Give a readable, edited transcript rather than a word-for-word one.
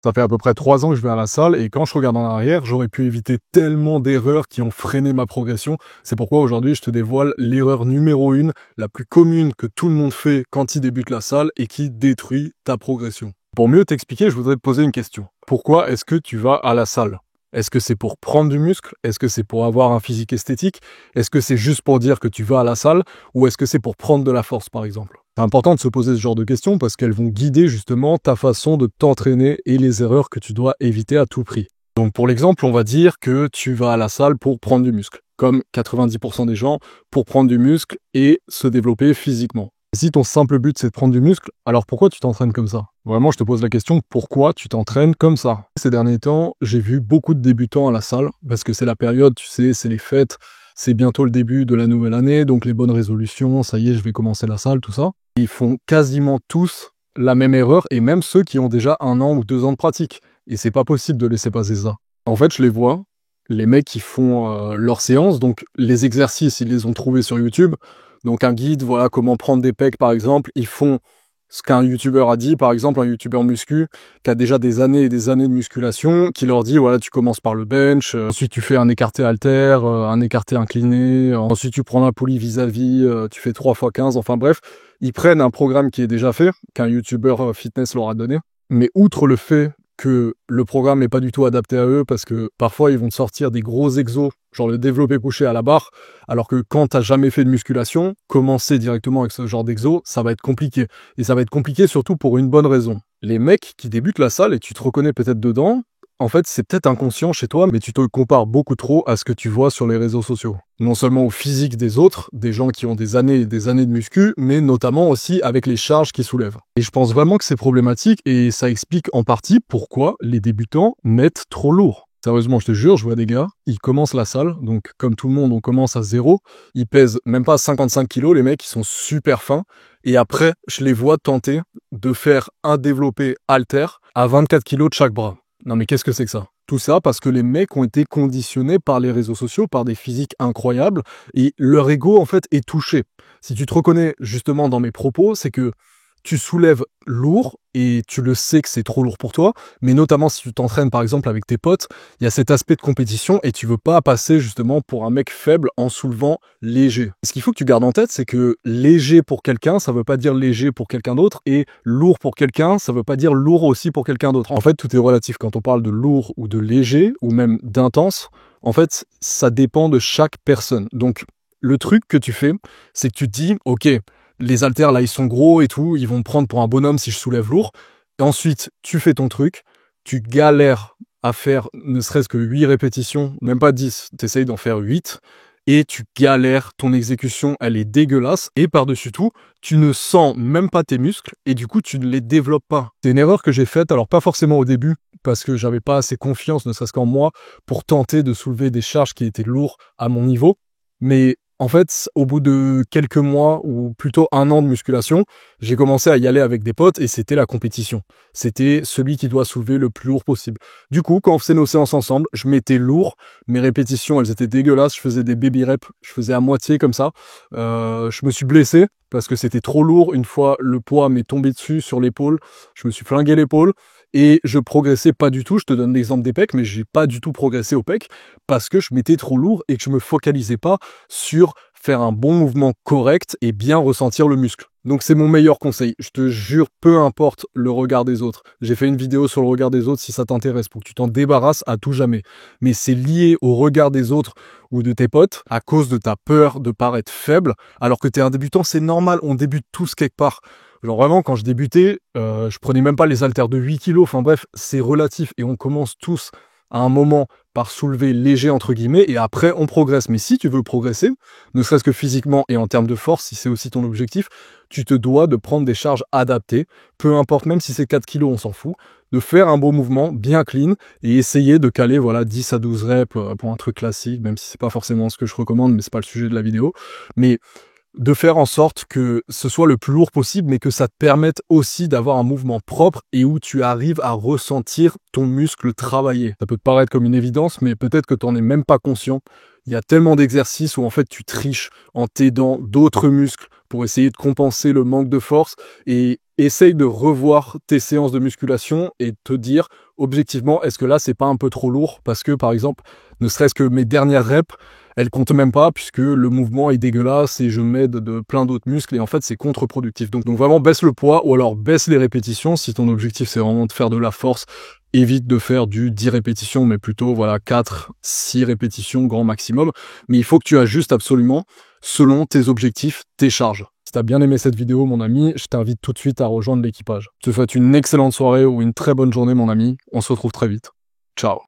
Ça fait à peu près 3 ans que je vais à la salle et quand je regarde en arrière, j'aurais pu éviter tellement d'erreurs qui ont freiné ma progression. C'est pourquoi aujourd'hui, je te dévoile l'erreur numéro 1, la plus commune que tout le monde fait quand il débute la salle et qui détruit ta progression. Pour mieux t'expliquer, je voudrais te poser une question. Pourquoi est-ce que tu vas à la salle? Est-ce que c'est pour prendre du muscle? Est-ce que c'est pour avoir un physique esthétique? Est-ce que c'est juste pour dire que tu vas à la salle? Ou est-ce que c'est pour prendre de la force, par exemple? C'est important de se poser ce genre de questions parce qu'elles vont guider justement ta façon de t'entraîner et les erreurs que tu dois éviter à tout prix. Donc pour l'exemple, on va dire que tu vas à la salle pour prendre du muscle, comme 90% des gens, pour prendre du muscle et se développer physiquement. Si ton simple but c'est de prendre du muscle, alors pourquoi tu t'entraînes comme ça? Vraiment, je te pose la question, pourquoi tu t'entraînes comme ça? Ces derniers temps, j'ai vu beaucoup de débutants à la salle, parce que c'est la période, tu sais, c'est les fêtes, c'est bientôt le début de la nouvelle année, donc les bonnes résolutions, ça y est, je vais commencer la salle, tout ça. Ils font quasiment tous la même erreur, et même ceux qui ont déjà 1 an ou 2 ans de pratique. Et c'est pas possible de laisser passer ça. En fait, je les vois, les mecs qui font leurs séances, donc les exercices, ils les ont trouvés sur YouTube. Donc un guide, voilà comment prendre des pecs par exemple, ils font ce qu'un youtubeur a dit, par exemple un youtubeur muscu qui a déjà des années et des années de musculation, qui leur dit voilà tu commences par le bench, ensuite tu fais un écarté halter, un écarté incliné, ensuite tu prends la poulie vis-à-vis, tu fais 3 x 15, enfin bref, ils prennent un programme qui est déjà fait, qu'un youtubeur fitness leur a donné, mais outre le fait que le programme n'est pas du tout adapté à eux parce que parfois ils vont te sortir des gros exos, genre le développé couché à la barre, alors que quand t'as jamais fait de musculation, commencer directement avec ce genre d'exo, ça va être compliqué. Et ça va être compliqué surtout pour une bonne raison. Les mecs qui débutent la salle, et tu te reconnais peut-être dedans, en fait c'est peut-être inconscient chez toi, mais tu te compares beaucoup trop à ce que tu vois sur les réseaux sociaux. Non seulement au physique des autres, des gens qui ont des années et des années de muscu, mais notamment aussi avec les charges qu'ils soulèvent. Et je pense vraiment que c'est problématique et ça explique en partie pourquoi les débutants mettent trop lourd. Sérieusement, je te jure, je vois des gars, ils commencent la salle, donc comme tout le monde, on commence à 0, ils pèsent même pas 55 kilos, les mecs, ils sont super fins, et après, je les vois tenter de faire un développé halter à 24 kilos de chaque bras. Non mais qu'est-ce que c'est que ça? Tout ça parce que les mecs ont été conditionnés par les réseaux sociaux, par des physiques incroyables, et leur ego en fait est touché. Si tu te reconnais justement dans mes propos, c'est que tu soulèves lourd et tu le sais que c'est trop lourd pour toi, mais notamment si tu t'entraînes par exemple avec tes potes, il y a cet aspect de compétition et tu veux pas passer justement pour un mec faible en soulevant léger. Ce qu'il faut que tu gardes en tête, c'est que léger pour quelqu'un, ça veut pas dire léger pour quelqu'un d'autre, et lourd pour quelqu'un, ça veut pas dire lourd aussi pour quelqu'un d'autre. En fait, tout est relatif quand on parle de lourd ou de léger, ou même d'intense. En fait, ça dépend de chaque personne. Donc, le truc que tu fais, c'est que tu te dis, ok, les haltères là ils sont gros et tout, ils vont me prendre pour un bonhomme si je soulève lourd. Et ensuite, tu fais ton truc, tu galères à faire ne serait-ce que 8 répétitions, même pas 10, t'essayes d'en faire 8, et tu galères, ton exécution elle est dégueulasse, et par-dessus tout, tu ne sens même pas tes muscles, et du coup tu ne les développes pas. C'est une erreur que j'ai faite, alors pas forcément au début, parce que j'avais pas assez confiance, ne serait-ce qu'en moi, pour tenter de soulever des charges qui étaient lourdes à mon niveau, mais en fait, au bout de quelques mois, ou plutôt 1 an de musculation, j'ai commencé à y aller avec des potes et c'était la compétition. C'était celui qui doit soulever le plus lourd possible. Du coup, quand on faisait nos séances ensemble, je mettais lourd, mes répétitions, elles étaient dégueulasses, je faisais des baby reps, je faisais à moitié comme ça. Je me suis blessé parce que c'était trop lourd. Une fois, le poids m'est tombé dessus sur l'épaule, je me suis flingué l'épaule. Et je progressais pas du tout, je te donne l'exemple des pecs, mais j'ai pas du tout progressé au pec parce que je m'étais trop lourd et que je me focalisais pas sur faire un bon mouvement correct et bien ressentir le muscle. Donc c'est mon meilleur conseil, je te jure, peu importe le regard des autres. J'ai fait une vidéo sur le regard des autres si ça t'intéresse, pour que tu t'en débarrasses à tout jamais. Mais c'est lié au regard des autres ou de tes potes à cause de ta peur de paraître faible, alors que t'es un débutant, c'est normal, on débute tous quelque part. Genre vraiment, quand je débutais, je prenais même pas les haltères de 8 kilos. Enfin bref, c'est relatif et on commence tous à un moment par soulever léger entre guillemets et après on progresse. Mais si tu veux progresser, ne serait-ce que physiquement et en termes de force, si c'est aussi ton objectif, tu te dois de prendre des charges adaptées, peu importe, même si c'est 4 kilos, on s'en fout, de faire un beau mouvement bien clean et essayer de caler voilà 10 à 12 reps pour un truc classique, même si c'est pas forcément ce que je recommande, mais c'est pas le sujet de la vidéo. Mais de faire en sorte que ce soit le plus lourd possible, mais que ça te permette aussi d'avoir un mouvement propre et où tu arrives à ressentir ton muscle travailler. Ça peut te paraître comme une évidence, mais peut-être que tu n'en es même pas conscient. Il y a tellement d'exercices où en fait tu triches en t'aidant d'autres muscles pour essayer de compenser le manque de force, et essaye de revoir tes séances de musculation et te dire objectivement, est-ce que là, c'est pas un peu trop lourd? Parce que, par exemple, ne serait-ce que mes dernières reps, elles comptent même pas puisque le mouvement est dégueulasse et je m'aide de plein d'autres muscles et en fait, c'est contre-productif. Donc vraiment, baisse le poids ou alors baisse les répétitions. Si ton objectif, c'est vraiment de faire de la force, évite de faire du 10 répétitions, mais plutôt, voilà, 4, 6 répétitions, grand maximum. Mais il faut que tu ajustes absolument selon tes objectifs, tes charges. Si t'as bien aimé cette vidéo, mon ami, je t'invite tout de suite à rejoindre l'équipage. Je te souhaite une excellente soirée ou une très bonne journée, mon ami. On se retrouve très vite. Ciao.